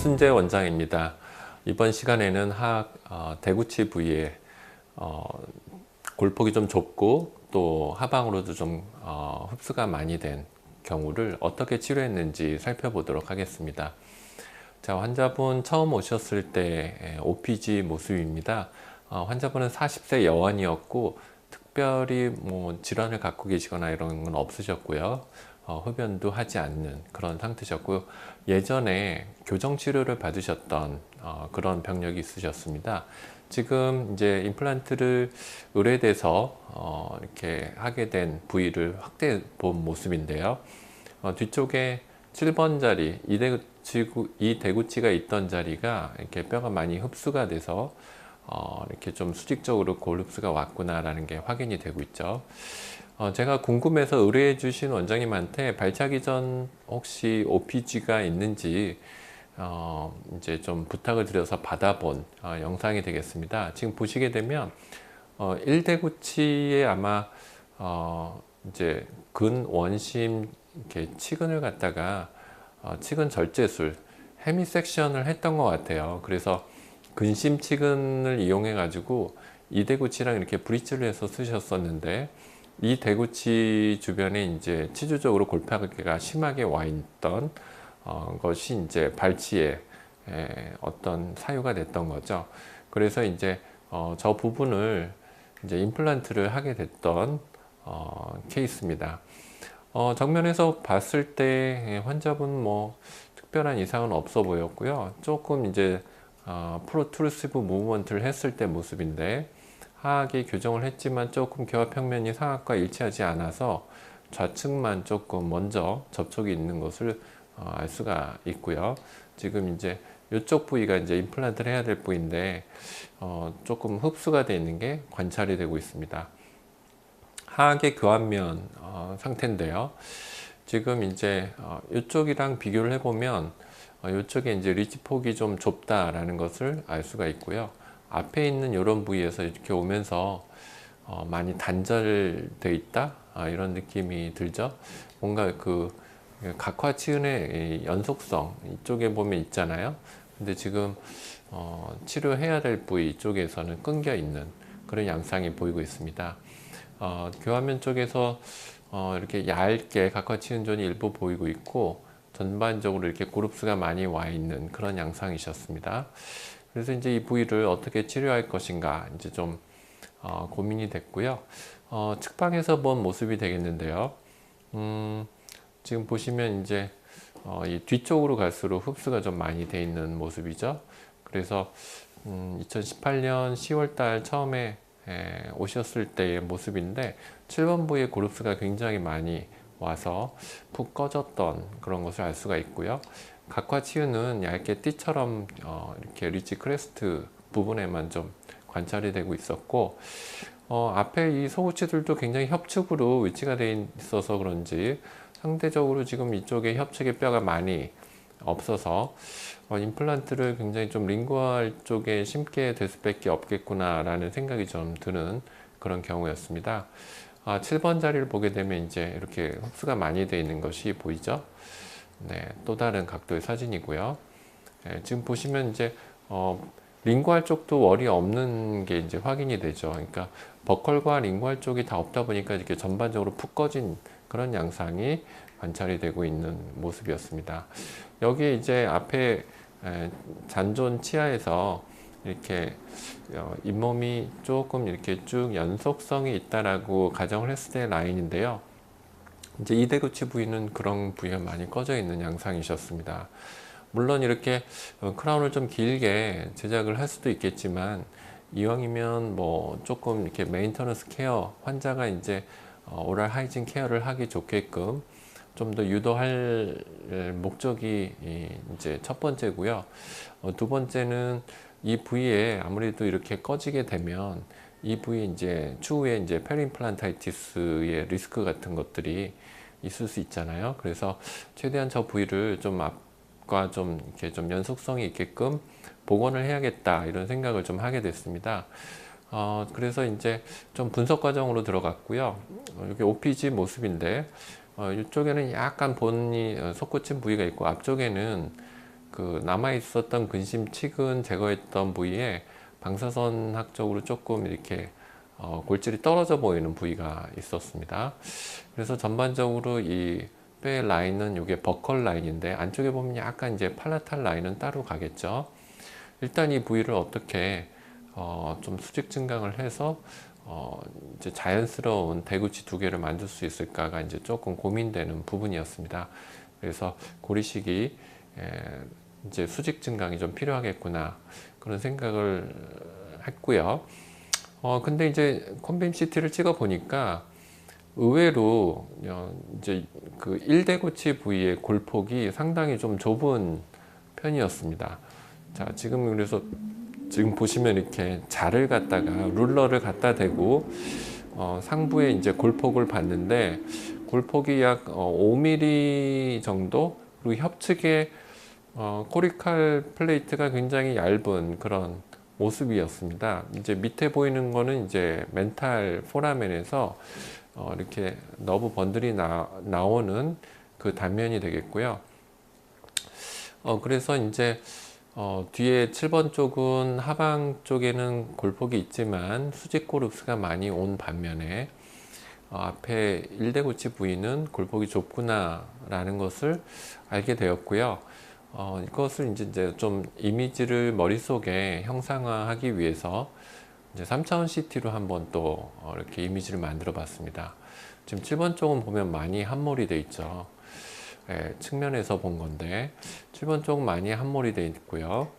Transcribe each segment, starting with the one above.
이순재 원장입니다. 이번 시간에는 대구치 부위에 골폭이 좀 좁고 또 하방으로도 좀 흡수가 많이 된 경우를 어떻게 치료했는지 살펴보도록 하겠습니다. 자, 환자분 처음 오셨을 때 OPG 모습입니다. 환자분은 40세 여원이었고 특별히 뭐 질환을 갖고 계시거나 이런 건 없으셨고요. 흡연도 하지 않는 그런 상태셨고, 예전에 교정치료를 받으셨던 그런 병력이 있으셨습니다. 지금 이제 임플란트를 의뢰돼서 이렇게 하게 된 부위를 확대해 본 모습인데요. 뒤쪽에 7번 자리, 이 대구치가 있던 자리가 이렇게 뼈가 많이 흡수가 돼서 이렇게 좀 수직적으로 골 흡수가 왔구나라는 게 확인이 되고 있죠. 제가 궁금해서 의뢰해 주신 원장님한테 발차기 전 혹시 OPG가 있는지 이제 좀 부탁을 드려서 받아본 영상이 되겠습니다. 지금 보시게 되면 1대구치에 아마 이제 근원심 이렇게 치근을 갖다가 치근 절제술 헤미섹션을 했던 것 같아요. 그래서 근심 치근을 이용해 가지고 이 대구치랑 이렇게 브릿지를 해서 쓰셨었는데, 이 대구치 주변에 이제 치주적으로 골파가 심하게 와 있던 것이 이제 발치에 어떤 사유가 됐던 거죠. 그래서 이제 저 부분을 이제 임플란트를 하게 됐던 케이스입니다. 정면에서 봤을 때 환자분 뭐 특별한 이상은 없어 보였고요. 조금 이제 프로트루시브 무브먼트를 했을 때 모습인데, 하악에 교정을 했지만 조금 교합평면이 상악과 일치하지 않아서 좌측만 조금 먼저 접촉이 있는 것을 알 수가 있고요. 지금 이제 이쪽 부위가 이제 임플란트를 해야 될 부위인데 조금 흡수가 되어 있는 게 관찰이 되고 있습니다. 하악의 교합면 상태인데요. 지금 이제 이쪽이랑 비교를 해보면 이쪽에 이제 리치 폭이 좀 좁다라는 것을 알 수가 있고요. 앞에 있는 이런 부위에서 이렇게 오면서 많이 단절되어 있다, 이런 느낌이 들죠. 뭔가 그 각화치은의 연속성 이쪽에 보면 있잖아요. 근데 지금 치료해야 될 부위 이쪽에서는 끊겨 있는 그런 양상이 보이고 있습니다. 교화면 쪽에서 이렇게 얇게 각화치은존이 일부 보이고 있고, 전반적으로 이렇게 골흡수가 많이 와 있는 그런 양상이셨습니다. 그래서 이제 이 부위를 어떻게 치료할 것인가 이제 좀 고민이 됐고요. 측방에서 본 모습이 되겠는데요. 지금 보시면 이제 이 뒤쪽으로 갈수록 흡수가 좀 많이 돼 있는 모습이죠. 그래서 2018년 10월달 처음에 오셨을 때의 모습인데, 7번 부위의 골흡수가 굉장히 많이 와서 푹 꺼졌던 그런 것을 알 수가 있고요. 각화치유는 얇게 띠처럼 이렇게 리치 크레스트 부분에만 좀 관찰이 되고 있었고, 앞에 이 소구치들도 굉장히 협축으로 위치가 되어 있어서 그런지 상대적으로 지금 이쪽에 협축의 뼈가 많이 없어서 임플란트를 굉장히 좀 링구얼 쪽에 심게 될 수밖에 없겠구나 라는 생각이 좀 드는 그런 경우였습니다. 7번 자리를 보게 되면 이제 이렇게 흡수가 많이 되어 있는 것이 보이죠. 네, 또 다른 각도의 사진이고요. 지금 보시면 이제 링구알 쪽도 월이 없는 게 이제 확인이 되죠. 그러니까 버컬과 링구알 쪽이 다 없다 보니까 이렇게 전반적으로 푹 꺼진 그런 양상이 관찰이 되고 있는 모습이었습니다. 여기에 이제 앞에 잔존 치아에서 이렇게 잇몸이 조금 이렇게 쭉 연속성이 있다라고 가정을 했을 때 라인인데요. 이제 이 대구치 부위는 그런 부위가 많이 꺼져 있는 양상이셨습니다. 물론 이렇게 크라운을 좀 길게 제작을 할 수도 있겠지만, 이왕이면 뭐 조금 이렇게 메인터넌스 케어, 환자가 이제 오랄 하이진 케어를 하기 좋게끔 좀 더 유도할 목적이 이제 첫 번째고요. 두 번째는 이 부위에 아무래도 이렇게 꺼지게 되면 이 부위 이제 추후에 이제 페리임플란타이티스의 리스크 같은 것들이 있을 수 있잖아요. 그래서 최대한 저 부위를 좀 앞과 좀 이렇게 좀 연속성이 있게끔 복원을 해야겠다, 이런 생각을 좀 하게 됐습니다. 그래서 이제 좀 분석 과정으로 들어갔고요. 여기 OPG 모습인데, 이쪽에는 약간 본이 솟구친 부위가 있고, 앞쪽에는 그 남아 있었던 근심 치근 제거했던 부위에 방사선학적으로 조금 이렇게 골질이 떨어져 보이는 부위가 있었습니다. 그래서 전반적으로 이 뼈의 라인은 이게 버컬 라인인데 안쪽에 보면 약간 이제 팔라탈 라인은 따로 가겠죠. 일단 이 부위를 어떻게 좀 수직 증강을 해서 이제 자연스러운 대구치 두 개를 만들 수 있을까가 이제 조금 고민되는 부분이었습니다. 그래서 고리식이 이제 수직 증강이 좀 필요하겠구나 그런 생각을 했고요. 근데 이제 콘빔 CT를 찍어 보니까 의외로 이제 그 1대구치 부위의 골폭이 상당히 좀 좁은 편이었습니다. 자, 지금 그래서 지금 보시면 이렇게 자를 갖다가 룰러를 갖다 대고 상부에 이제 골폭을 봤는데 골폭이 약 5mm 정도, 그리고 협측에 코리칼 플레이트가 굉장히 얇은 그런 모습이었습니다. 이제 밑에 보이는 거는 이제 멘탈 포라멘에서 이렇게 너브 번들이 나오는 그 단면이 되겠고요. 그래서 이제 뒤에 7번 쪽은 하방 쪽에는 골폭이 있지만 수직 코룹스가 많이 온 반면에 앞에 1대구치 부위는 골폭이 좁구나 라는 것을 알게 되었고요. 이것을 이제 좀 이미지를 머릿속에 형상화하기 위해서 이제 3차원 CT로 한번 또 이렇게 이미지를 만들어 봤습니다. 지금 7번 쪽은 보면 많이 함몰이 돼 있죠. 측면에서 본 건데 7번 쪽은 많이 함몰이 돼 있고요.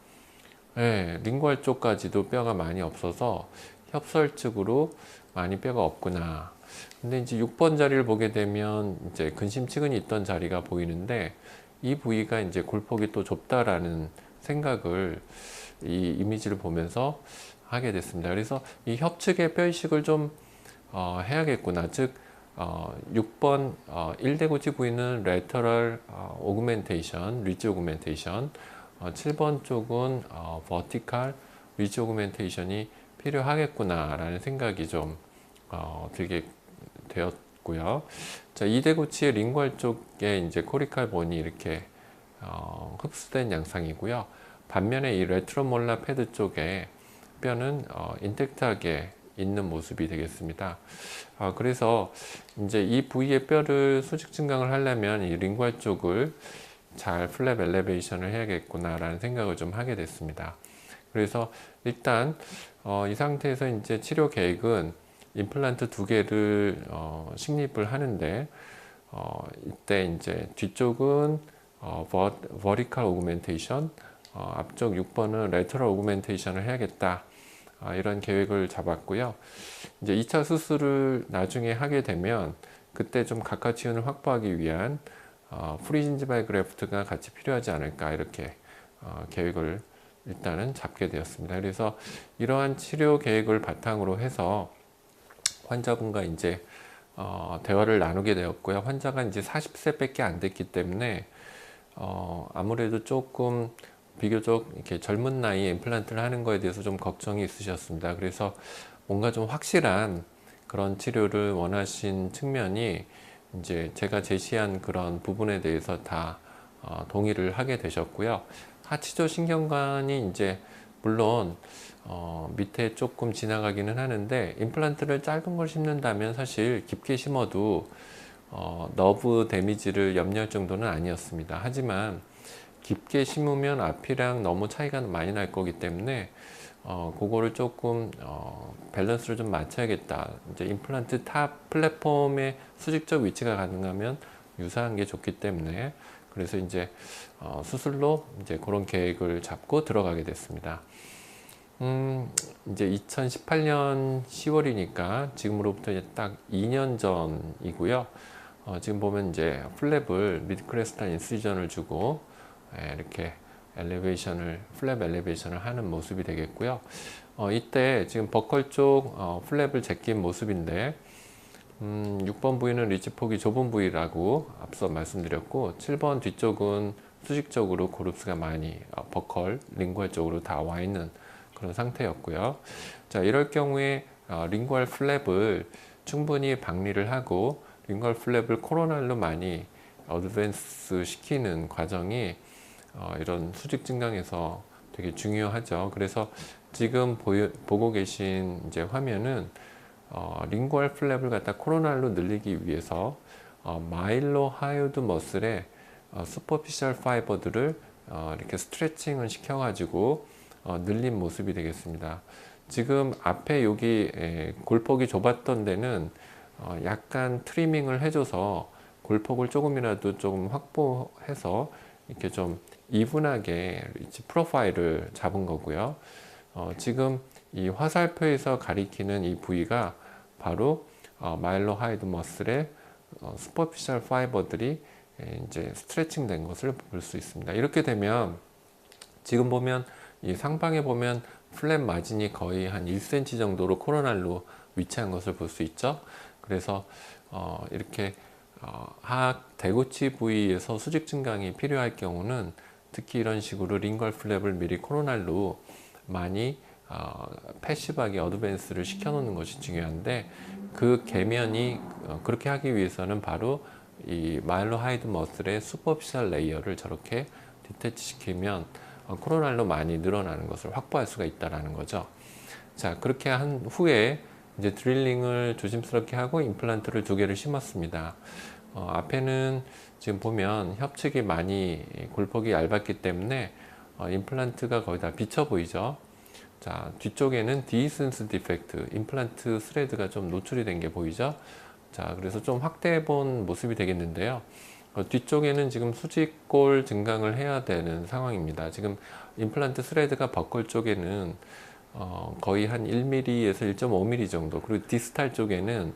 링구알 쪽까지도 뼈가 많이 없어서 협설측으로 많이 뼈가 없구나. 근데 이제 6번 자리를 보게 되면 이제 근심치근이 있던 자리가 보이는데 이 부위가 이제 골폭이 또 좁다라는 생각을 이 이미지를 보면서 하게 됐습니다. 그래서 이 협측의 뼈이식을 좀 해야겠구나. 즉 6번 1대구치 부위는 lateral augmentation, ridge augmentation, 7번 쪽은 vertical ridge augmentation이 필요하겠구나 라는 생각이 좀 들게 되었고요. 자, 2대구치의 링구알 쪽에 이제 코리칼 본이 이렇게 흡수된 양상이고요. 반면에 이 레트로몰라 패드 쪽에 뼈는 인텍트하게 있는 모습이 되겠습니다. 그래서 이제 이 부위의 뼈를 수직 증강을 하려면 이 링구알 쪽을 잘 플랩 엘리베이션을 해야겠구나 라는 생각을 좀 하게 됐습니다. 그래서 일단 이 상태에서 이제 치료 계획은 임플란트 두 개를 식립을 하는데 이때 이제 뒤쪽은 vertical augmentation, 앞쪽 6번은 lateral augmentation을 해야겠다. 이런 계획을 잡았고요. 이제 2차 수술을 나중에 하게 되면 그때 좀 각화치윤을 확보하기 위한 프리진지발 그래프트가 같이 필요하지 않을까 이렇게 계획을 일단은 잡게 되었습니다. 그래서 이러한 치료 계획을 바탕으로 해서 환자분과 이제 대화를 나누게 되었고요. 환자가 이제 40세밖에 안 됐기 때문에 아무래도 조금 비교적 이렇게 젊은 나이에 임플란트를 하는 거에 대해서 좀 걱정이 있으셨습니다. 그래서 뭔가 좀 확실한 그런 치료를 원하신 측면이 이제 제가 제시한 그런 부분에 대해서 다 동의를 하게 되셨고요. 하치조 신경관이 이제 물론 밑에 조금 지나가기는 하는데 임플란트를 짧은 걸 심는다면 사실 깊게 심어도 너브 데미지를 염려할 정도는 아니었습니다. 하지만 깊게 심으면 앞이랑 너무 차이가 많이 날 거기 때문에 그거를 조금 밸런스를 좀 맞춰야겠다. 이제 임플란트 탑 플랫폼의 수직적 위치가 가능하면 유사한 게 좋기 때문에 그래서 이제 수술로 이제 그런 계획을 잡고 들어가게 됐습니다. 이제 2018년 10월이니까 지금으로부터 이제 딱 2년 전이고요. 지금 보면 이제 플랩을 미드크레스탈 인시전을 주고 이렇게 엘리베이션을 플랩 엘리베이션을 하는 모습이 되겠고요. 이때 지금 버컬 쪽 플랩을 제낀 모습인데 6번 부위는 리치폭이 좁은 부위라고 앞서 말씀드렸고 7번 뒤쪽은 수직적으로 고룹스가 많이 버컬 링구알 쪽으로 다 와 있는 그런 상태였고요. 자, 이럴 경우에 링구알 플랩을 충분히 박리를 하고 링구알 플랩을 코로날로 많이 어드밴스 시키는 과정이 이런 수직 증강에서 되게 중요하죠. 그래서 지금 보고 계신 이제 화면은 링구얼 플랩을 갖다 코로날로 늘리기 위해서 마일로 하이오드 머슬의 슈퍼피셜 파이버들을 이렇게 스트레칭을 시켜가지고 늘린 모습이 되겠습니다. 지금 앞에 여기 골폭이 좁았던 데는 약간 트리밍을 해줘서 골폭을 조금이라도 조금 확보해서 이렇게 좀 이분하게 프로파일을 잡은 거고요. 지금 이 화살표에서 가리키는 이 부위가 바로 마일로 하이드 머슬의 슈퍼피셜 파이버들이 이제 스트레칭 된 것을 볼 수 있습니다. 이렇게 되면 지금 보면 이 상방에 보면 플랫 마진이 거의 한 1cm 정도로 코로날로 위치한 것을 볼 수 있죠. 그래서 이렇게 하악 대구치 부위에서 수직 증강이 필요할 경우는 특히 이런 식으로 링걸 플랩을 미리 코로날로 많이 패시브하게 어드밴스를 시켜 놓는 것이 중요한데, 그 계면이 그렇게 하기 위해서는 바로 이 마일로 하이드 머슬의 슈퍼피셜 레이어를 저렇게 디태치 시키면 코로날로 많이 늘어나는 것을 확보할 수가 있다라는 거죠. 자, 그렇게 한 후에 이제 드릴링을 조심스럽게 하고 임플란트를 2개를 심었습니다. 앞에는 지금 보면 협측이 많이 골폭이 얇았기 때문에 임플란트가 거의 다 비쳐 보이죠. 자, 뒤쪽에는 디센스 디펙트, 임플란트 스레드가 좀 노출이 된 게 보이죠. 자, 그래서 좀 확대해 본 모습이 되겠는데요. 뒤쪽에는 지금 수직골 증강을 해야 되는 상황입니다. 지금 임플란트 스레드가 버클 쪽에는 거의 한 1mm에서 1.5mm 정도, 그리고 디스탈 쪽에는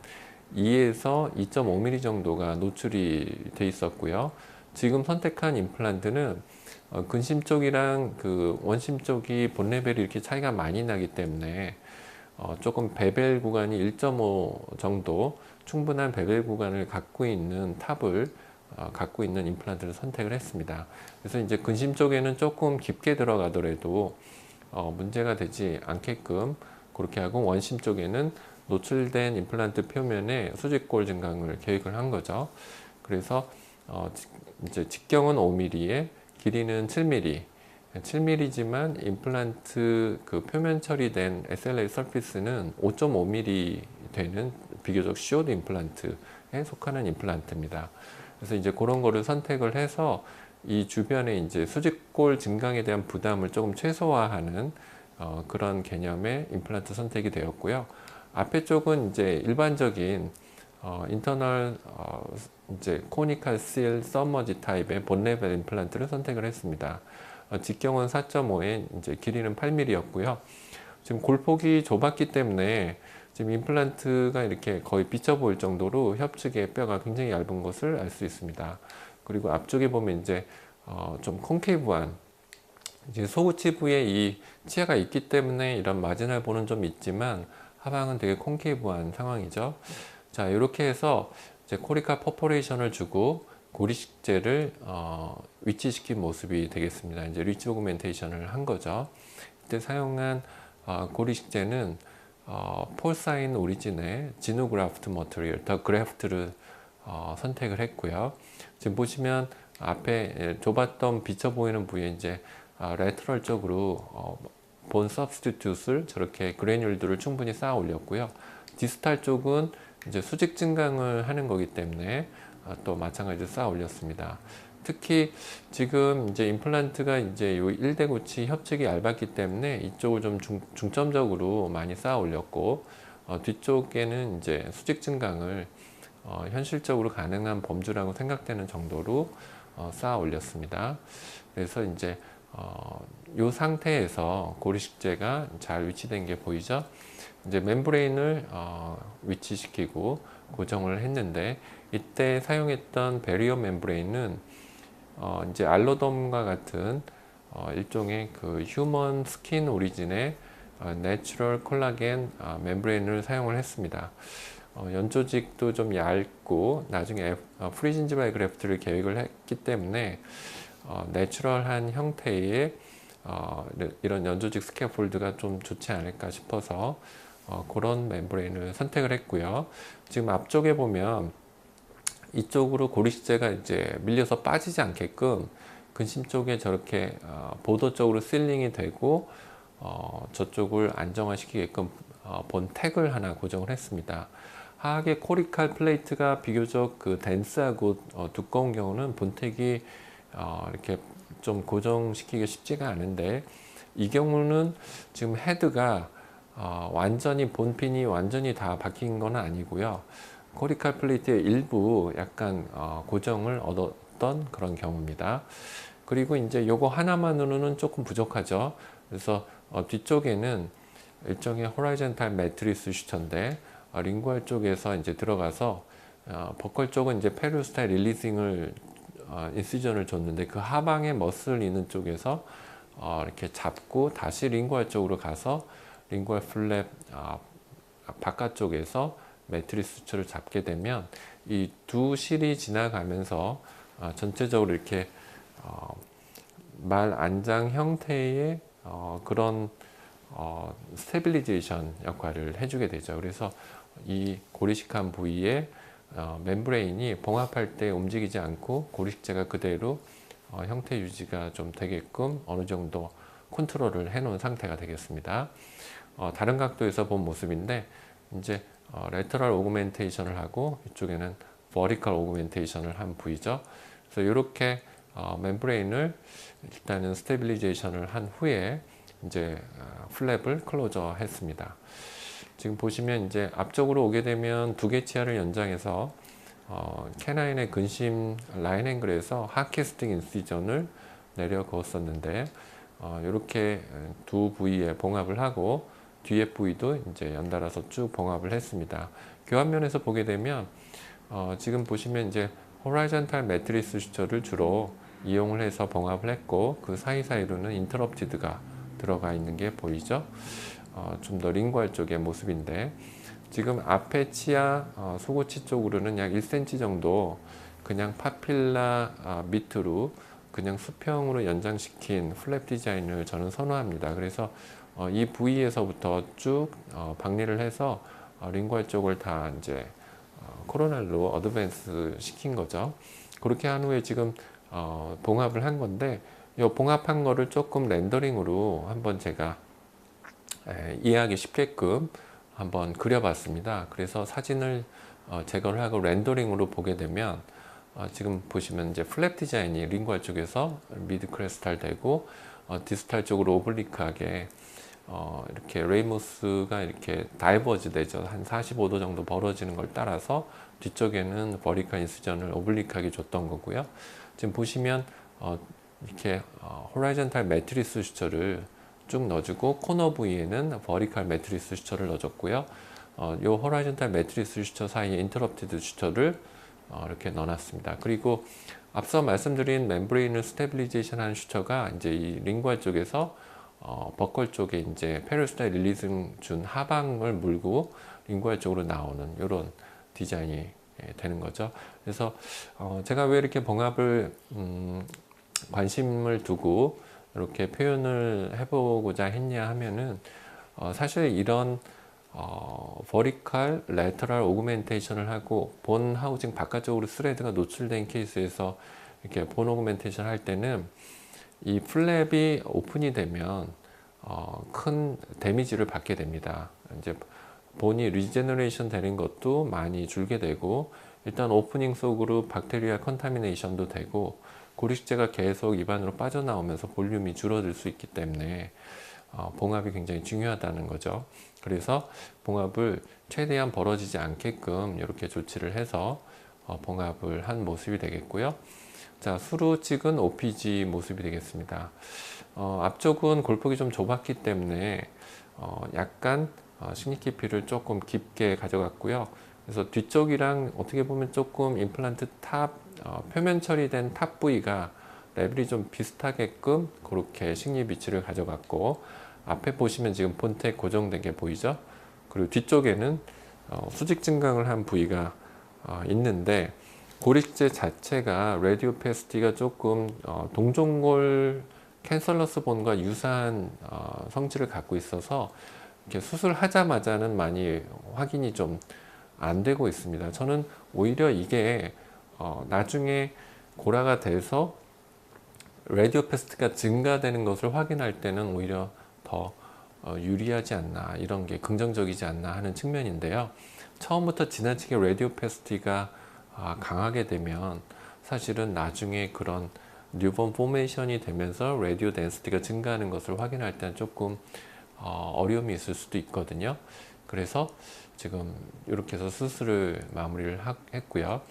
2에서 2.5mm 정도가 노출이 돼 있었고요. 지금 선택한 임플란트는 근심 쪽이랑 그 원심 쪽이 본 레벨이 이렇게 차이가 많이 나기 때문에 조금 베벨 구간이 1.5 정도 충분한 베벨 구간을 갖고 있는 탑을 갖고 있는 임플란트를 선택을 했습니다. 그래서 이제 근심 쪽에는 조금 깊게 들어가더라도 문제가 되지 않게끔 그렇게 하고, 원심 쪽에는 노출된 임플란트 표면에 수직골 증강을 계획을 한 거죠. 그래서 이제 직경은 5mm에 길이는 7mm, 7mm지만 임플란트 그 표면 처리된 SLA 서피스는 5.5mm 되는 비교적 숏 임플란트에 속하는 임플란트입니다. 그래서 이제 그런 거를 선택을 해서 이 주변에 이제 수직골 증강에 대한 부담을 조금 최소화하는 그런 개념의 임플란트 선택이 되었고요. 앞에 쪽은 이제 일반적인 인터널 이제 코니컬 실 서머지 타입의 본 레벨 임플란트를 선택을 했습니다. 직경은 4.5에 이제 길이는 8mm였고요. 지금 골폭이 좁았기 때문에 지금 임플란트가 이렇게 거의 비쳐 보일 정도로 협측의 뼈가 굉장히 얇은 것을 알 수 있습니다. 그리고 앞쪽에 보면 이제 좀 콘케이브한 이제 소우치부에 이 치아가 있기 때문에 이런 마지널 본은 좀 있지만 하방은 되게 콘케이브한 상황이죠. 자, 이렇게 해서 이제 코리카 퍼포레이션을 주고 고리식재를 위치시킨 모습이 되겠습니다. 이제 리치 오그멘테이션을 한 거죠. 이때 사용한 고리식재는 폴사인 오리진의 지노그라프트 머터리얼, 더 그래프트를 선택을 했고요. 지금 보시면 앞에 좁았던 비쳐 보이는 부위에 이제 레터럴 쪽으로 본 서브스티튜트를 저렇게 그래뉴얼들을 충분히 쌓아 올렸고요. 디스탈 쪽은 이제 수직 증강을 하는 거기 때문에 또 마찬가지로 쌓아 올렸습니다. 특히 지금 이제 임플란트가 이제 요 1대구치 협측이 얇았기 때문에 이쪽을 좀 중점적으로 많이 쌓아 올렸고, 뒤쪽에는 이제 수직 증강을 현실적으로 가능한 범주라고 생각되는 정도로 쌓아 올렸습니다. 그래서 이제 이 상태에서 고리식재가 잘 위치된 게 보이죠? 이제 멤브레인을 위치시키고 고정을 했는데, 이때 사용했던 베리어 멤브레인은 이제 알로돔과 같은 일종의 그 휴먼 스킨 오리진의 내추럴 콜라겐 멤브레인을 사용을 했습니다. 연조직도 좀 얇고 나중에 프리진지발 그래프트를 계획을 했기 때문에 내추럴한 형태의 이런 연조직 스캐폴드가 좀 좋지 않을까 싶어서 그런 멤브레인을 선택을 했고요. 지금 앞쪽에 보면 이쪽으로 고리식재가 이제 밀려서 빠지지 않게끔 근심 쪽에 저렇게 보도 쪽으로 실링이 되고 저쪽을 안정화시키게끔 본 택을 하나 고정을 했습니다. 하악의 코리칼 플레이트가 비교적 그 덴스하고 두꺼운 경우는 본택이 이렇게 좀 고정시키기 쉽지가 않은데, 이 경우는 지금 헤드가 완전히 본핀이 완전히 다 바뀐 건 아니고요. 코리칼 플레이트의 일부 약간 고정을 얻었던 그런 경우입니다. 그리고 이제 요거 하나만으로는 조금 부족하죠. 그래서 뒤쪽에는 일종의 호라이즌탈 매트리스 슈처인데, 링구알 쪽에서 이제 들어가서 버컬 쪽은 이제 페리오스탈 릴리징을 인시전을 줬는데, 그 하방에 머슬 있는 쪽에서 이렇게 잡고 다시 링구알 쪽으로 가서 링구알 플랩 바깥쪽에서 매트리스 수치를 잡게 되면 이 두 실이 지나가면서 전체적으로 이렇게 말 안장 형태의 그런 스테빌리제이션 역할을 해주게 되죠. 그래서 이 고리식한 부위에 멤브레인이 봉합할 때 움직이지 않고 고리식재가 그대로 형태 유지가 좀 되게끔 어느 정도 컨트롤을 해 놓은 상태가 되겠습니다. 다른 각도에서 본 모습인데, 이제 레터럴 오그멘테이션을 하고 이쪽에는 버티컬 오그멘테이션을 한 부위죠. 그래서 이렇게 멤브레인을 일단은 스테빌리제이션을 한 후에 이제 플랩을 클로저 했습니다. 지금 보시면 이제 앞쪽으로 오게 되면 두 개 치아를 연장해서 캐나인의 근심 라인 앵글에서 하캐스팅 인시전을 내려 그었었는데, 이렇게 두 부위에 봉합을 하고 뒤에 부위도 이제 연달아서 쭉 봉합을 했습니다. 교환면에서 보게 되면 지금 보시면 이제 호라이즌탈 매트리스 슈처를 주로 이용을 해서 봉합을 했고, 그 사이사이로는 인터럽티드가 들어가 있는 게 보이죠. 좀 더 링구알 쪽의 모습인데, 지금 앞에 치아 소고치 쪽으로는 약 1cm 정도 그냥 파필라 밑으로 그냥 수평으로 연장시킨 플랩 디자인을 저는 선호합니다. 그래서 이 부위에서부터 쭉 박리를 해서 링구알 쪽을 다 이제 코로날로 어드밴스 시킨 거죠. 그렇게 한 후에 지금 봉합을 한 건데, 이 봉합한 거를 조금 렌더링으로 한번 제가 이해하기 쉽게끔 한번 그려봤습니다. 그래서 사진을 제거를 하고 렌더링으로 보게 되면 지금 보시면 이제 플랩 디자인이 링구알 쪽에서 미드 크레스탈 되고 디스탈 쪽으로 오블리크하게 이렇게 레이모스가 이렇게 다이버지 되죠. 한 45도 정도 벌어지는 걸 따라서 뒤쪽에는 버리칼 인시전을 오블리크하게 줬던 거고요. 지금 보시면 이렇게 호라이즌탈 매트리스 슈처를 쭉 넣어주고, 코너 부위에는 버리칼 매트리스 슈처를 넣어줬고요. 이 호라이즌탈 매트리스 슈처 사이에 인터럽티드 슈처를 이렇게 넣어놨습니다. 그리고 앞서 말씀드린 멤브레인을 스테빌리제이션 하는 슈처가 이제 이 링구알 쪽에서 버컬 쪽에 이제 페리오스탈 릴리즘 준 하방을 물고 링구알 쪽으로 나오는 이런 디자인이 되는 거죠. 그래서 제가 왜 이렇게 봉합을 관심을 두고 이렇게 표현을 해보고자 했냐 하면은 사실 이런 버티칼 레터럴 오그멘테이션을 하고 본 하우징 바깥쪽으로 스레드가 노출된 케이스에서 이렇게 본 오그멘테이션 할 때는 이 플랩이 오픈이 되면 큰 데미지를 받게 됩니다. 이제 본이 리제너레이션 되는 것도 많이 줄게 되고, 일단 오프닝 속으로 박테리아 컨타미네이션도 되고, 고리식재가 계속 입안으로 빠져나오면서 볼륨이 줄어들 수 있기 때문에 봉합이 굉장히 중요하다는 거죠. 그래서 봉합을 최대한 벌어지지 않게끔 이렇게 조치를 해서 봉합을 한 모습이 되겠고요. 자, 수로 찍은 OPG 모습이 되겠습니다. 앞쪽은 골폭이 좀 좁았기 때문에 약간 식립 깊이를 조금 깊게 가져갔고요. 그래서 뒤쪽이랑 어떻게 보면 조금 임플란트 탑 표면 처리된 탑 부위가 레벨이 좀 비슷하게끔 그렇게 식립 위치를 가져갔고, 앞에 보시면 지금 본텍 고정된 게 보이죠. 그리고 뒤쪽에는 수직 증강을 한 부위가 있는데, 고리식재 자체가 레디오페시티가 조금 동종골 캔설러스 본과 유사한 성질을 갖고 있어서 이렇게 수술하자마자는 많이 확인이 좀 안 되고 있습니다. 저는 오히려 이게 나중에 고라가 돼서 라디오패스트가 증가되는 것을 확인할 때는 오히려 더 유리하지 않나, 이런 게 긍정적이지 않나 하는 측면인데요. 처음부터 지나치게 라디오패스티가 강하게 되면 사실은 나중에 그런 뉴본 포메이션이 되면서 라디오 덴시티가 증가하는 것을 확인할 때는 조금 어려움이 있을 수도 있거든요. 그래서 지금 이렇게 해서 수술을 마무리를 했고요.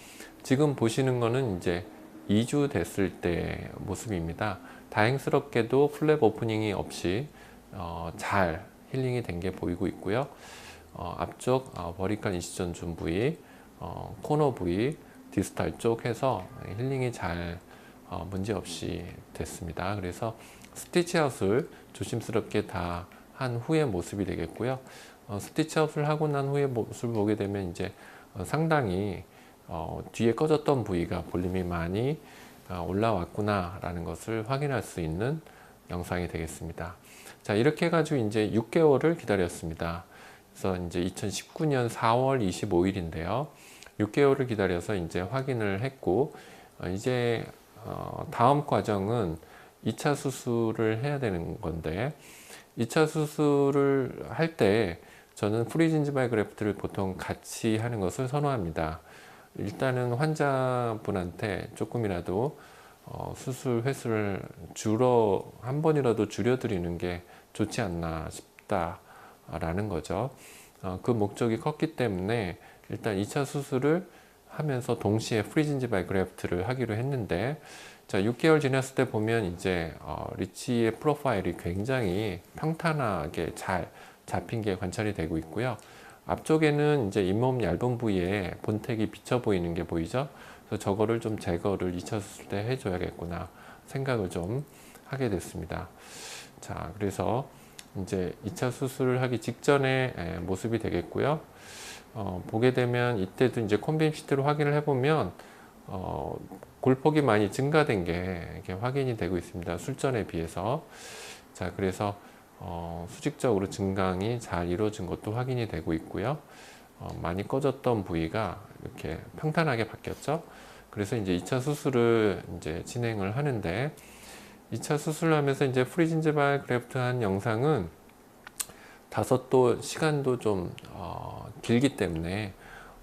지금 보시는 거는 이제 2주 됐을 때 모습입니다. 다행스럽게도 플랩 오프닝이 없이 잘 힐링이 된 게 보이고 있고요. 앞쪽 버리칸 이시전준 부위, 코너 부위, 디스탈 쪽 해서 힐링이 잘 문제없이 됐습니다. 그래서 스티치아웃을 조심스럽게 다 한 후의 모습이 되겠고요. 스티치아웃을 하고 난 후의 모습을 보게 되면 이제 상당히 뒤에 꺼졌던 부위가 볼륨이 많이 올라왔구나 라는 것을 확인할 수 있는 영상이 되겠습니다. 자, 이렇게 해가지고 이제 6개월을 기다렸습니다. 그래서 이제 2019년 4월 25일인데요. 6개월을 기다려서 이제 확인을 했고, 이제 다음 과정은 2차 수술을 해야 되는 건데, 2차 수술을 할 때 저는 프리진지발 그래프트를 보통 같이 하는 것을 선호합니다. 일단은 환자분한테 조금이라도 수술 횟수를 한 번이라도 줄여드리는 게 좋지 않나 싶다라는 거죠. 그 목적이 컸기 때문에 일단 2차 수술을 하면서 동시에 프리진지발 그래프트를 하기로 했는데, 자, 6개월 지났을 때 보면 이제 리치의 프로파일이 굉장히 평탄하게 잘 잡힌 게 관찰이 되고 있고요. 앞쪽에는 이제 잇몸 얇은 부위에 본택이 비쳐 보이는 게 보이죠. 그래서 저거를 좀 제거를 2차 수술 때 해줘야겠구나 생각을 좀 하게 됐습니다. 자, 그래서 이제 2차 수술을 하기 직전의 모습이 되겠고요. 보게 되면 이때도 이제 콤빔 시트로 확인을 해보면 골폭이 많이 증가된 게 이렇게 확인이 되고 있습니다. 술전에 비해서. 자, 그래서 수직적으로 증강이 잘 이루어진 것도 확인이 되고 있고요. 많이 꺼졌던 부위가 이렇게 평탄하게 바뀌었죠. 그래서 이제 2차 수술을 이제 진행을 하는데, 2차 수술을 하면서 이제 프리진지발 그래프트 한 영상은 또 시간도 좀 길기 때문에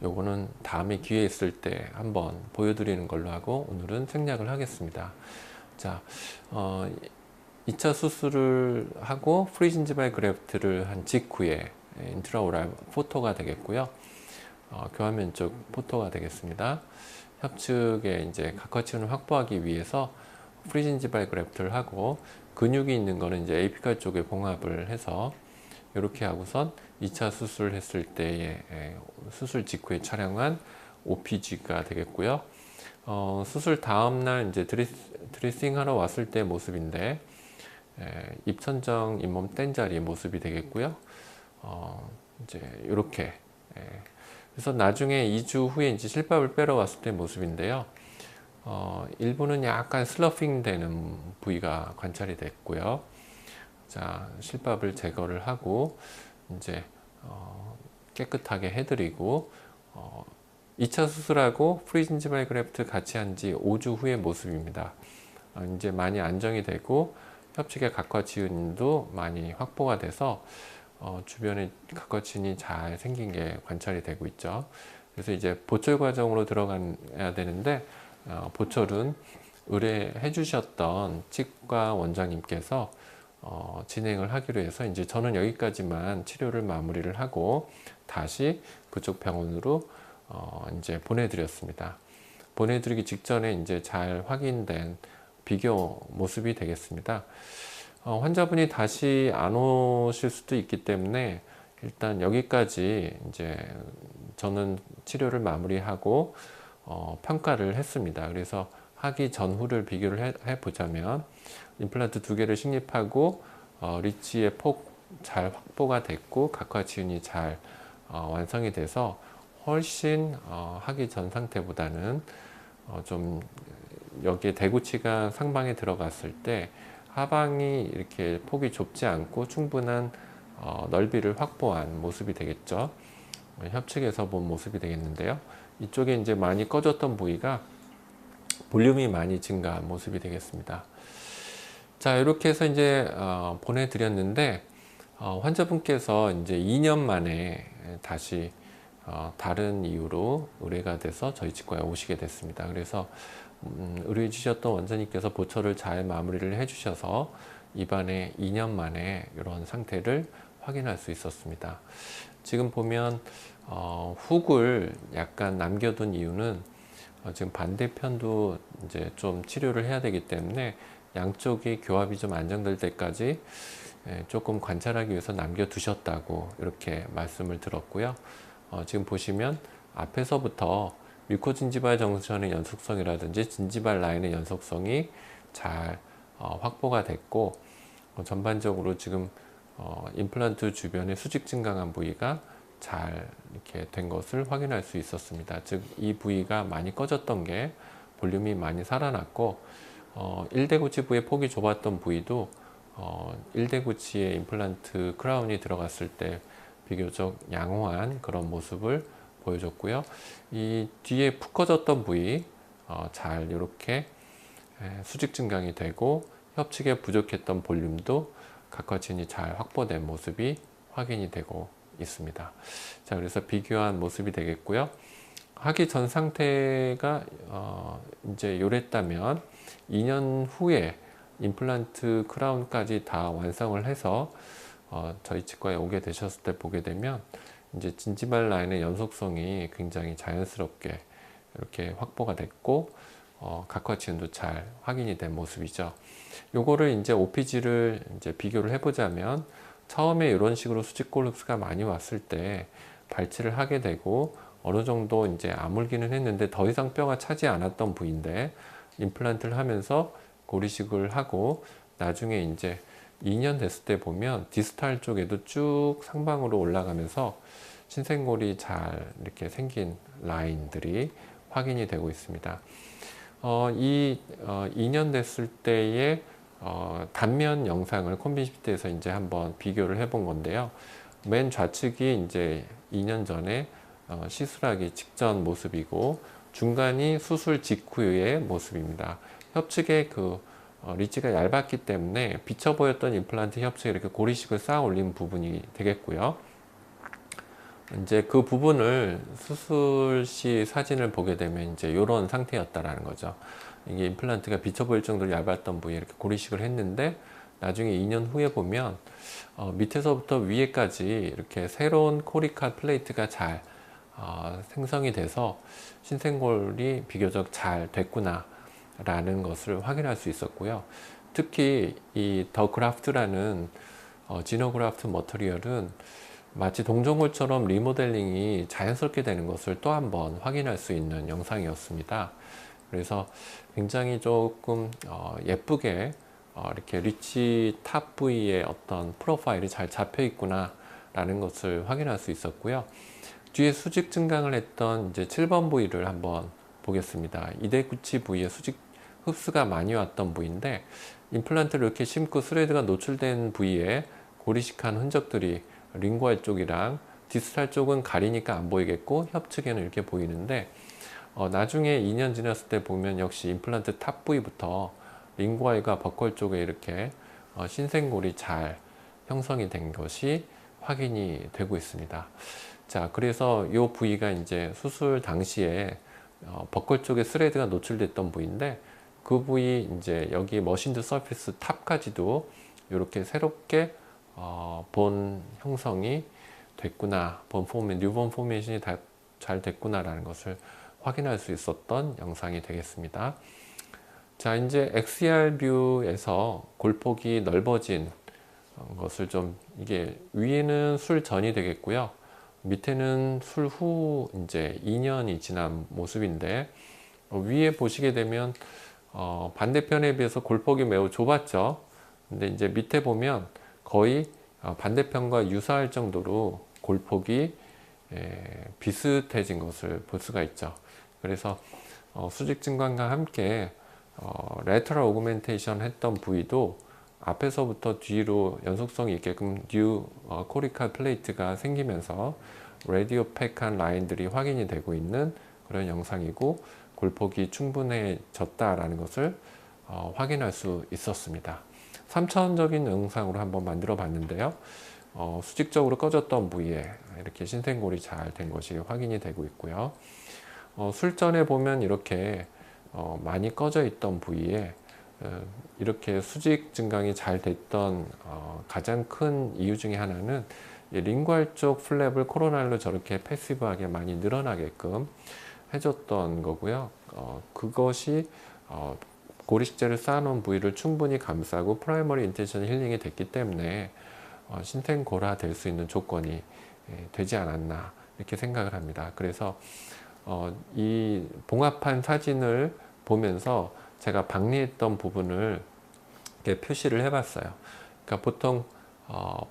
요거는 다음에 기회 있을 때 한번 보여드리는 걸로 하고 오늘은 생략을 하겠습니다. 자, 2차 수술을 하고 프리진지발 그래프트를 한 직후에 인트라오랄 포토가 되겠고요. 교환면 쪽 포토가 되겠습니다. 협측에 이제 각화치원을 확보하기 위해서 프리진지발 그래프트를 하고, 근육이 있는 거는 이제 에이피칼 쪽에 봉합을 해서 이렇게 하고선 2차 수술을 했을 때의 수술 직후에 촬영한 OPG가 되겠고요. 수술 다음날 이제 드레싱 하러 왔을 때 모습인데, 입천정 잇몸 뗀 자리 모습이 되겠고요. 이제 이렇게 그래서 나중에 2주 후에 이제 실밥을 빼러 왔을 때 모습인데요. 일부는 약간 슬러핑 되는 부위가 관찰이 됐고요. 자, 실밥을 제거를 하고 이제 깨끗하게 해드리고 2차 수술하고 프리진지발 그래프트 같이 한 지 5주 후의 모습입니다. 이제 많이 안정이 되고 협측의 각화지은도 많이 확보가 돼서 주변에 각화진이 잘 생긴 게 관찰이 되고 있죠. 그래서 이제 보철 과정으로 들어가야 되는데, 보철은 의뢰해 주셨던 치과 원장님께서 진행을 하기로 해서 이제 저는 여기까지만 치료를 마무리를 하고 다시 그쪽 병원으로 이제 보내드렸습니다. 보내드리기 직전에 이제 잘 확인된 비교 모습이 되겠습니다. 환자분이 다시 안 오실 수도 있기 때문에 일단 여기까지 이제 저는 치료를 마무리하고 평가를 했습니다. 그래서 하기 전후를 비교를 해 보자면 임플란트 2개를 식립하고 리치의 폭 잘 확보가 됐고 각화지운이 잘 완성이 돼서 훨씬 하기 전 상태보다는 좀 여기에 대구치가 상방에 들어갔을 때 하방이 이렇게 폭이 좁지 않고 충분한 넓이를 확보한 모습이 되겠죠. 협측에서 본 모습이 되겠는데요. 이쪽에 이제 많이 꺼졌던 부위가 볼륨이 많이 증가한 모습이 되겠습니다. 자, 이렇게 해서 이제 보내드렸는데 환자분께서 이제 2년 만에 다시 다른 이유로 의뢰가 돼서 저희 치과에 오시게 됐습니다. 그래서 의뢰해 주셨던 원장님께서 보철을 잘 마무리를 해 주셔서 입안에 2년 만에 이런 상태를 확인할 수 있었습니다. 지금 보면 훅을 약간 남겨둔 이유는 지금 반대편도 이제 좀 치료를 해야 되기 때문에 양쪽이 교합이 좀 안정될 때까지 조금 관찰하기 위해서 남겨두셨다고 이렇게 말씀을 들었고요. 지금 보시면 앞에서부터 뮤코진지발 정션의 연속성이라든지 진지발 라인의 연속성이 잘 확보가 됐고, 전반적으로 지금 임플란트 주변의 수직 증강한 부위가 잘 이렇게 된 것을 확인할 수 있었습니다. 즉, 이 부위가 많이 꺼졌던 게 볼륨이 많이 살아났고, 1대구치 부의 폭이 좁았던 부위도 1대구치에 임플란트 크라운이 들어갔을 때 비교적 양호한 그런 모습을 보여줬고요. 이 뒤에 푹 꺼졌던 부위 잘 이렇게 수직 증강이 되고, 협측에 부족했던 볼륨도 각화진이 잘 확보된 모습이 확인이 되고 있습니다. 자, 그래서 비교한 모습이 되겠고요. 하기 전 상태가 이제 요랬다면 2년 후에 임플란트 크라운까지 다 완성을 해서 저희 치과에 오게 되셨을 때 보게 되면 이제 진지발 라인의 연속성이 굉장히 자연스럽게 이렇게 확보가 됐고, 각화치은도 잘 확인이 된 모습이죠. 요거를 이제 OPG를 이제 비교를 해보자면, 처음에 이런 식으로 수직골 흡수가 많이 왔을 때 발치를 하게 되고 어느 정도 이제 아물기는 했는데 더 이상 뼈가 차지 않았던 부위인데, 임플란트를 하면서 고리식을 하고 나중에 이제 2년 됐을 때 보면 디스탈 쪽에도 쭉 상방으로 올라가면서 신생골이 잘 이렇게 생긴 라인들이 확인이 되고 있습니다. 2년 됐을 때의 단면 영상을 콤비시트에서 이제 한번 비교를 해본 건데요. 맨 좌측이 이제 2년 전에 시술하기 직전 모습이고, 중간이 수술 직후의 모습입니다. 협측의 그 리치가 얇았기 때문에 비쳐 보였던 임플란트 협측에 이렇게 고리식을 쌓아 올린 부분이 되겠고요. 이제 그 부분을 수술 시 사진을 보게 되면 이제 이런 상태였다라는 거죠. 이게 임플란트가 비쳐 보일 정도로 얇았던 부위에 이렇게 고리식을 했는데, 나중에 2년 후에 보면 밑에서부터 위에까지 이렇게 새로운 코리칼 플레이트가 잘 생성이 돼서 신생골이 비교적 잘 됐구나 라는 것을 확인할 수 있었고요. 특히 이 더 그라프트라는 지노그라프트 머터리얼은 마치 동전골처럼 리모델링이 자연스럽게 되는 것을 또 한 번 확인할 수 있는 영상이었습니다. 그래서 굉장히 조금 예쁘게 이렇게 리치 탑 부위의 어떤 프로파일이 잘 잡혀 있구나 라는 것을 확인할 수 있었고요. 뒤에 수직 증강을 했던 이제 7번 부위를 한번 보겠습니다. 이대구치 부위에 수직 흡수가 많이 왔던 부위인데, 임플란트를 이렇게 심고 스레드가 노출된 부위에 고리식한 흔적들이 링구알 쪽이랑 디스탈 쪽은 가리니까 안 보이겠고 협측에는 이렇게 보이는데, 나중에 2년 지났을 때 보면 역시 임플란트 탑 부위부터 링구알과 버컬 쪽에 이렇게 신생골이 잘 형성이 된 것이 확인이 되고 있습니다. 자, 그래서 이 부위가 이제 수술 당시에 버컬 쪽에 스레드가 노출됐던 부위인데, 그 부위 이제 여기 머신드 서피스 탑까지도 이렇게 새롭게 본 형성이 됐구나, 뉴본 포메이션이 잘 됐구나라는 것을 확인할 수 있었던 영상이 되겠습니다. 자, 이제 XER 뷰에서 골폭이 넓어진 것을 좀, 이게 위에는 술 전이 되겠고요. 밑에는 술 후 이제 2년이 지난 모습인데, 위에 보시게 되면 반대편에 비해서 골폭이 매우 좁았죠. 근데 이제 밑에 보면 거의 반대편과 유사할 정도로 골폭이 비슷해진 것을 볼 수가 있죠. 그래서 수직 증강과 함께 레터럴 오그멘테이션 했던 부위도 앞에서부터 뒤로 연속성이 있게끔 뉴 코리칼 플레이트가 생기면서 레디오팩한 라인들이 확인이 되고 있는 그런 영상이고, 골폭이 충분해졌다라는 것을 확인할 수 있었습니다. 3차원적인 영상으로 한번 만들어 봤는데요. 수직적으로 꺼졌던 부위에 이렇게 신생골이 잘 된 것이 확인이 되고 있고요. 술전에 보면 이렇게 많이 꺼져 있던 부위에 이렇게 수직 증강이 잘 됐던 가장 큰 이유 중에 하나는 이 링괄 쪽 플랩을 코로날로 저렇게 패시브하게 많이 늘어나게끔 해줬던 거고요. 그것이 고리식재를 쌓아놓은 부위를 충분히 감싸고 프라이머리 인텐션 힐링이 됐기 때문에 신생골화 될 수 있는 조건이 되지 않았나 이렇게 생각을 합니다. 그래서 이 봉합한 사진을 보면서 제가 박리했던 부분을 이렇게 표시를 해봤어요. 그러니까 보통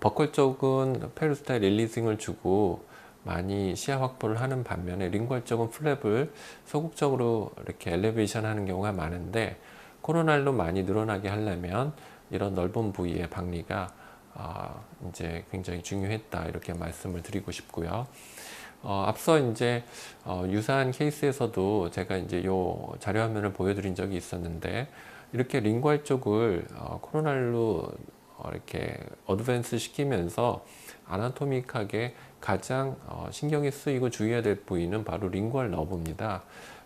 버클 쪽은 페루스타일 릴리징을 주고 많이 시야 확보를 하는 반면에 링괄 쪽은 플랩을 소극적으로 이렇게 엘리베이션 하는 경우가 많은데 코로날로 많이 늘어나게 하려면 이런 넓은 부위의 박리가 이제 굉장히 중요했다 이렇게 말씀을 드리고 싶고요. 앞서 이제 유사한 케이스에서도 제가 이제 요 자료 화면을 보여드린 적이 있었는데 이렇게 링괄 쪽을 코로날로 이렇게 어드밴스 시키면서 아나토믹하게 가장 신경이 쓰이고 주의해야 될 부위는 바로 링괄 너브입니다.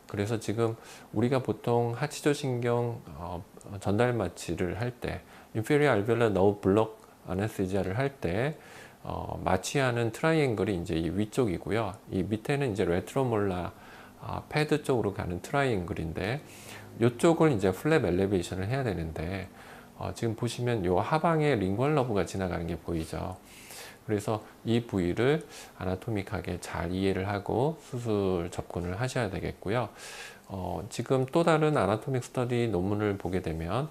그래서 지금 우리가 보통 하치조 신경 전달 마취를 할 때 inferior alveolar nerve block anesthesia를 할 때 마취하는 트라이앵글이 이제 이 위쪽이고요. 이 밑에는 이제 레트로몰라 패드 쪽으로 가는 트라이앵글인데 이쪽을 이제 플랩 엘리베이션을 해야 되는데 지금 보시면 요 하방에 링괄 너브가 지나가는 게 보이죠. 그래서 이 부위를 아나토믹하게 잘 이해를 하고 수술 접근을 하셔야 되겠고요. 지금 또 다른 아나토믹 스터디 논문을 보게 되면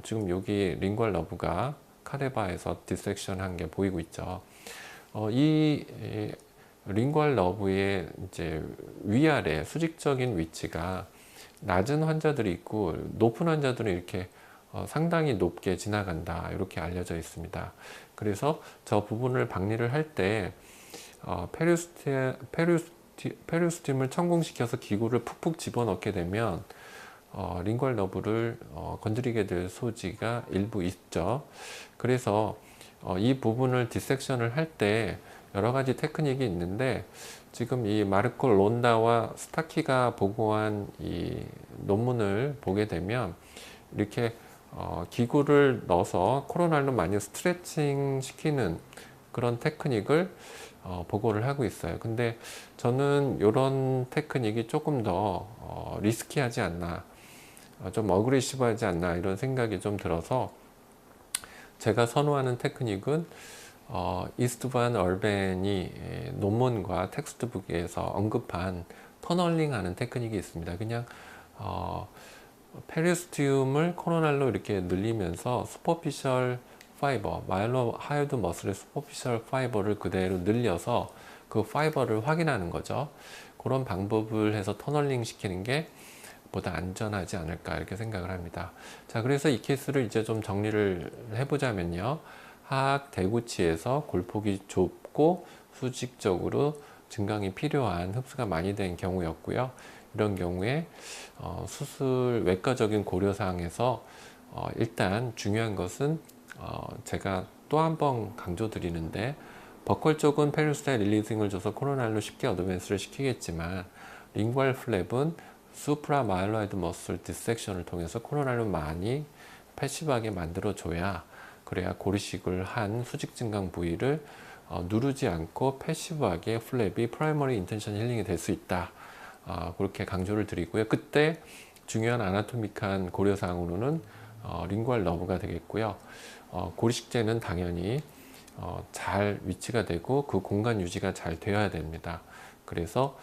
지금 여기 링괄 너브가 카데바에서 디섹션 한 게 보이고 있죠. 이 링괄 너브의 이제 위아래 수직적인 위치가 낮은 환자들이 있고 높은 환자들은 이렇게 상당히 높게 지나간다 이렇게 알려져 있습니다. 그래서 저 부분을 박리를 할 때 페리스팀을 천공시켜서 기구를 푹푹 집어넣게 되면 링괄 너브를 건드리게 될 소지가 일부 있죠. 그래서 이 부분을 디섹션을 할 때 여러 가지 테크닉이 있는데 지금 이 마르코 론다와 스타키가 보고한 이 논문을 보게 되면 이렇게 기구를 넣어서 코로날로 많이 스트레칭 시키는 그런 테크닉을 보고를 하고 있어요. 근데 저는 이런 테크닉이 조금 더 리스키하지 않나, 좀 어그레시브하지 않나 이런 생각이 좀 들어서 제가 선호하는 테크닉은 이스트반 얼벤이 논문과 텍스트북에서 언급한 터널링 하는 테크닉이 있습니다. 그냥 페리스티움을 코로날로 이렇게 늘리면서 슈퍼피셜 파이버, 마일로 하이드 머슬의 슈퍼피셜 파이버를 그대로 늘려서 그 파이버를 확인하는 거죠. 그런 방법을 해서 터널링 시키는 게 보다 안전하지 않을까 이렇게 생각을 합니다. 자, 그래서 이 케이스를 이제 좀 정리를 해보자면요. 하악 대구치에서 골폭이 좁고 수직적으로 증강이 필요한 흡수가 많이 된 경우였고요. 이런 경우에 수술 외과적인 고려사항에서 일단 중요한 것은 제가 또 한 번 강조드리는데 버컬 쪽은 페리스타일 릴리징을 줘서 코로날로 쉽게 어드밴스를 시키겠지만 링괄 플랩은 수프라 마일로이드 머슬 디섹션을 통해서 코로날로 많이 패시브하게 만들어줘야 그래야 고리식을 한 수직 증강 부위를 누르지 않고 패시브하게 플랩이 프라이머리 인텐션 힐링이 될 수 있다. 그렇게 강조를 드리고요. 그때 중요한 아나토믹한 고려사항으로는 링괄 너브가 되겠고요. 고리식재는 당연히 잘 위치가 되고 그 공간 유지가 잘 되어야 됩니다. 그래서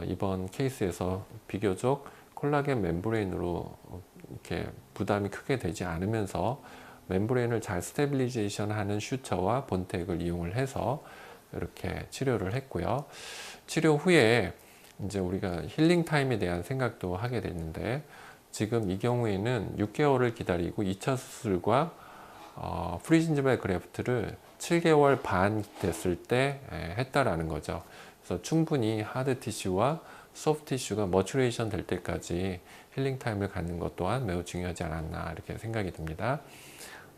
이번 케이스에서 비교적 콜라겐 멤브레인으로 이렇게 부담이 크게 되지 않으면서 멤브레인을 잘 스테빌리제이션 하는 슈처와 본텍을 이용을 해서 이렇게 치료를 했고요. 치료 후에 이제 우리가 힐링 타임에 대한 생각도 하게 됐는데 지금 이 경우에는 6개월을 기다리고 2차 수술과 프리진지발 그래프트를 7개월 반 됐을 때 했다라는 거죠. 그래서 충분히 하드 티슈와 소프트 티슈가 머추레이션 될 때까지 힐링 타임을 갖는 것 또한 매우 중요하지 않았나 이렇게 생각이 듭니다.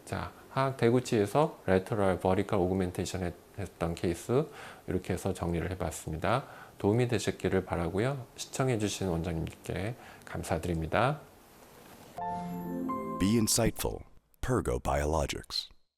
자, 하악 대구치에서 lateral vertical augmentation 했던 케이스 이렇게 해서 정리를 해봤습니다. 도움이 되셨기를 바라고요. 시청해주신 원장님께 감사드립니다. Be insightful. Pergo Biologics.